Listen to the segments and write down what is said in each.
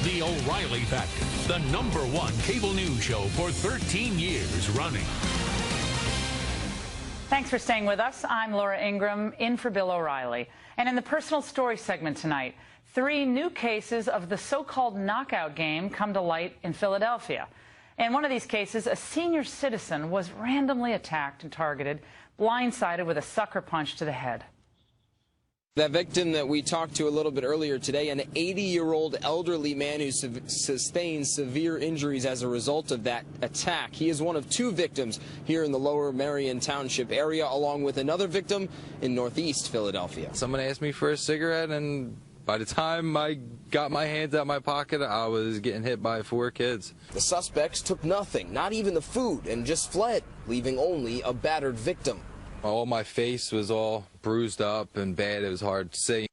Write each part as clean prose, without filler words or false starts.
The O'Reilly Factor, the #1 cable news show for 13 years running. Thanks for staying with us. I'm Laura Ingraham, in for Bill O'Reilly. And in the personal story segment tonight, 3 new cases of the so-called knockout game come to light in Philadelphia. In one of these cases, a senior citizen was randomly attacked and targeted, blindsided with a sucker punch to the head. That victim that we talked to a little bit earlier today, an 80-year-old elderly man who sustained severe injuries as a result of that attack. He is one of 2 victims here in the Lower Merion Township area, along with another victim in northeast Philadelphia. Someone asked me for a cigarette, and by the time I got my hands out of my pocket, I was getting hit by 4 kids. The suspects took nothing, not even the food, and just fled, leaving only a battered victim. All my face was all bruised up and bad. It was hard to see.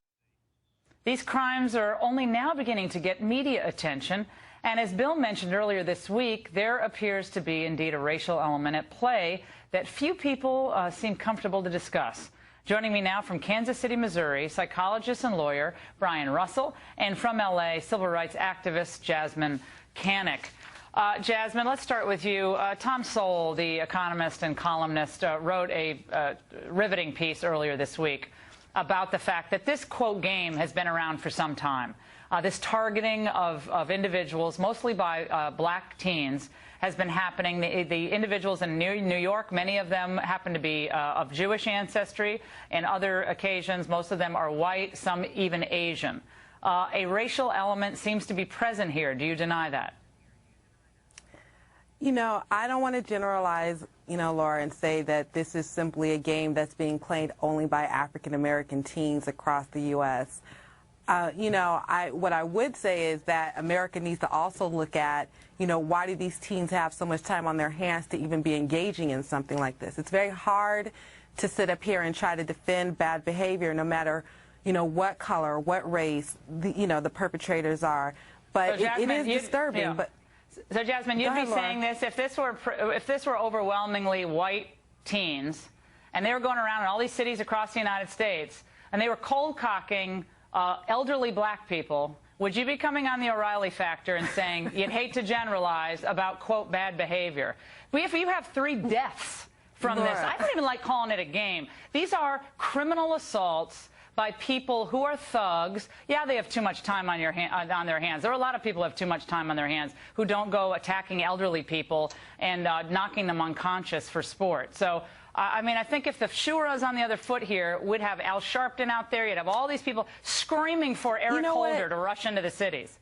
These crimes are only now beginning to get media attention. And as Bill mentioned earlier this week, there appears to be indeed a racial element at play that few people seem comfortable to discuss. Joining me now from Kansas City, Missouri, psychologist and lawyer Brian Russell, and from L.A., civil rights activist Jasmyne Cannick. Jasmine, let's start with you. Tom Sowell, the economist and columnist, wrote a riveting piece earlier this week about the fact that this, quote, game has been around for some time. This targeting of individuals, mostly by black teens, has been happening. The individuals in New York, many of them happen to be of Jewish ancestry. In other occasions, most of them are white, some even Asian. A racial element seems to be present here. Do you deny that? You know, I don't want to generalize, Laura, and say that this is simply a game that's being played only by African-American teens across the U.S. What I would say is that America needs to also look at, why do these teens have so much time on their hands to even be engaging in something like this? It's very hard to sit up here and try to defend bad behavior, no matter, what color, what race, the perpetrators are. But so, Jasmine, it is disturbing. Yeah. But so, Jasmine, you'd be saying this if this were overwhelmingly white teens, and they were going around in all these cities across the United States, and they were cold-cocking elderly black people, would you be coming on the O'Reilly Factor and saying you'd hate to generalize about, quote, bad behavior? But if you have 3 deaths from this, I don't even like calling it a game. These are criminal assaults by people who are thugs. Yeah, they have too much time on their hands. There are a lot of people who have too much time on their hands who don't go attacking elderly people and knocking them unconscious for sport. So, I mean, I think if the shoe was on the other foot here, we'd have Al Sharpton out there. You'd have all these people screaming for Eric Holder to rush into the cities.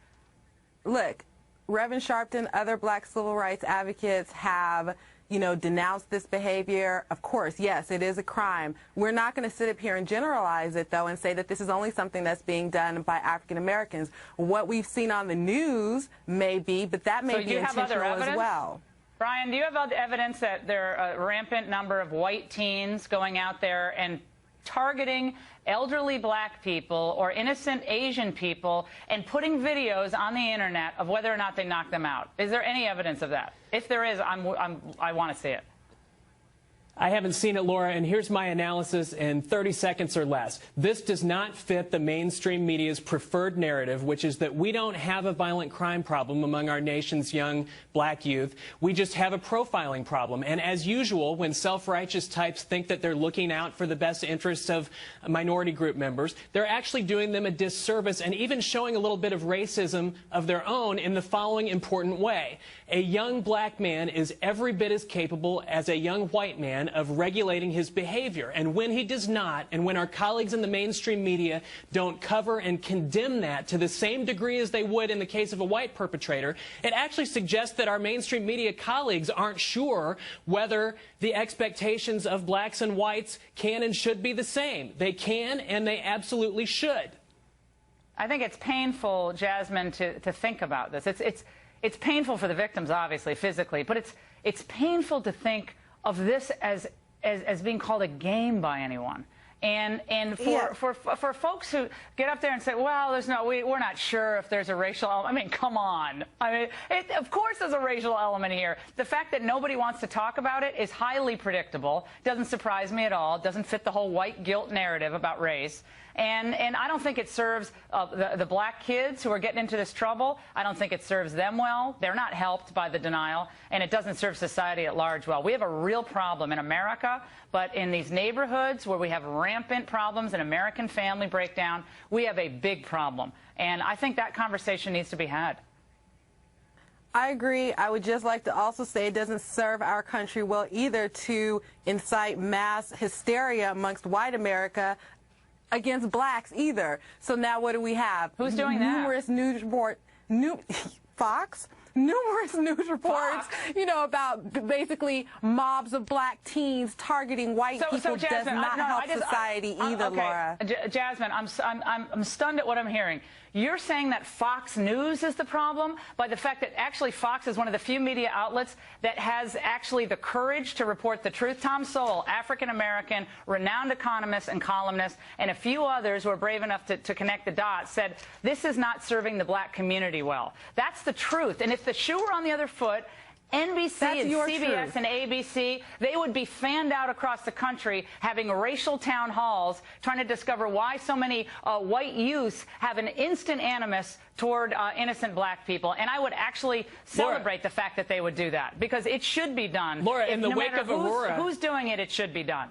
Look, Reverend Sharpton, other black civil rights advocates have denounced this behavior. Of course, yes, it is a crime. We're not going to sit up here and generalize it, though, and say that this is only something that's being done by African Americans. What we've seen on the news may be, but that may be intentional as well. Brian, do you have evidence that there are a rampant number of white teens going out there and targeting elderly black people or innocent Asian people and putting videos on the internet of whether or not they knock them out? Is there any evidence of that? If there is, I want to see it. I haven't seen it, Laura, and here's my analysis in 30 seconds or less. This does not fit the mainstream media's preferred narrative, which is that we don't have a violent crime problem among our nation's young black youth. We just have a profiling problem. And as usual, when self-righteous types think that they're looking out for the best interests of minority group members, they're actually doing them a disservice and even showing a little bit of racism of their own in the following important way. A young black man is every bit as capable as a young white man of regulating his behavior. And when he does not, and when our colleagues in the mainstream media don't cover and condemn that to the same degree as they would in the case of a white perpetrator, it actually suggests that our mainstream media colleagues aren't sure whether the expectations of blacks and whites can and should be the same. They can, and they absolutely should. I think it's painful, Jasmine, to think about this. It's painful for the victims, obviously, physically, but it's painful to think of this as being called a game by anyone. And for folks who get up there and say, well, we're not sure if there's a racial element. I mean, come on. I mean, of course there's a racial element here. The fact that nobody wants to talk about it is highly predictable. Doesn't surprise me at all. Doesn't fit the whole white guilt narrative about race. And I don't think it serves the black kids who are getting into this trouble. I don't think it serves them well. They're not helped by the denial, and it doesn't serve society at large well. We have a real problem in America, but in these neighborhoods where we have rampant problems and American family breakdown, we have a big problem. And I think that conversation needs to be had. I agree. I would just like to also say it doesn't serve our country well either to incite mass hysteria amongst white America against blacks either. So now what do we have? Who's doing that? Numerous news reports. Fox? Numerous news reports, you know, about basically mobs of black teens targeting white people. Jasmine, does not help society either, okay. Laura. Jasmine, I'm stunned at what I'm hearing. You're saying that Fox News is the problem by the fact that actually Fox is one of the few media outlets that has actually the courage to report the truth. Tom Sowell, African-American, renowned economist and columnist, and a few others who are brave enough to connect the dots said this is not serving the black community well. That's the truth. And if the shoe were on the other foot, NBC and CBS and ABC, they would be fanned out across the country having racial town halls trying to discover why so many white youths have an instant animus toward innocent black people. And I would actually celebrate the fact that they would do that, because it should be done. Laura, in the wake of Aurora, who's doing it, it should be done.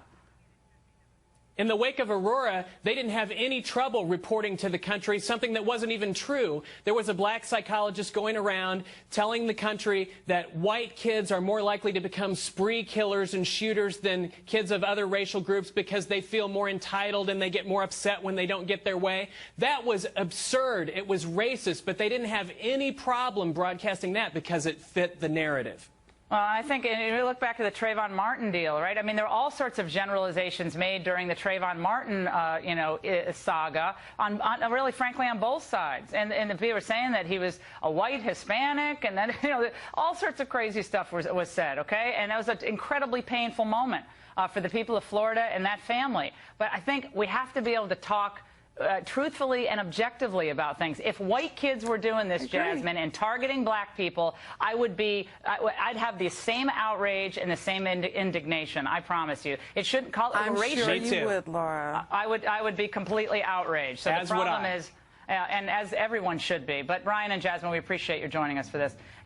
In the wake of Aurora, they didn't have any trouble reporting to the country something that wasn't even true. There was a black psychologist going around telling the country that white kids are more likely to become spree killers and shooters than kids of other racial groups because they feel more entitled and they get more upset when they don't get their way. That was absurd. It was racist, but they didn't have any problem broadcasting that because it fit the narrative. Well, I think if you look back to the Trayvon Martin deal, right? I mean, there are all sorts of generalizations made during the Trayvon Martin, saga, on really, frankly, on both sides. And the people were saying that he was a white Hispanic, and then, all sorts of crazy stuff was said, okay? And that was an incredibly painful moment for the people of Florida and that family. But I think we have to be able to talk truthfully and objectively about things. If white kids were doing this, Jasmine, and targeting black people, I'd have the same outrage and the same indignation. I promise you. It shouldn't call it racial. I'm sure you would, Laura. I would be completely outraged. So the problem is, and as everyone should be. But Ryan and Jasmine, we appreciate your joining us for this.